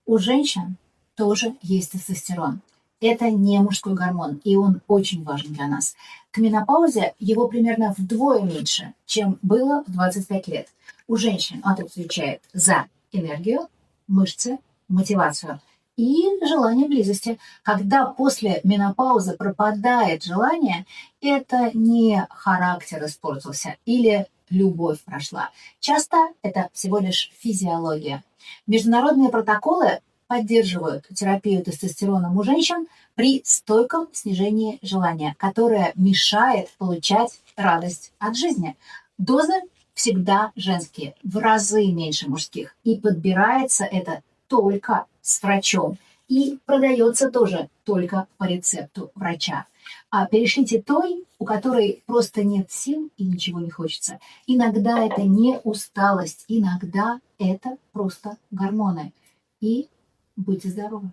У женщин тоже есть тестостерон. Это не мужской гормон, и он очень важен для нас. К менопаузе его примерно вдвое меньше, чем было в 25 лет. У женщин он отвечает за энергию, мышцы, мотивацию и желание близости. Когда после менопаузы пропадает желание, это не характер испортился или любовь прошла. Часто это всего лишь физиология. Международные протоколы поддерживают терапию тестостероном у женщин при стойком снижении желания, которое мешает получать радость от жизни. Дозы всегда женские, в разы меньше мужских. И подбирается это только с врачом. И продается тоже только по рецепту врача. А перешлите той, у которой просто нет сил и ничего не хочется. Иногда это не усталость, иногда это просто гормоны. И будьте здоровы!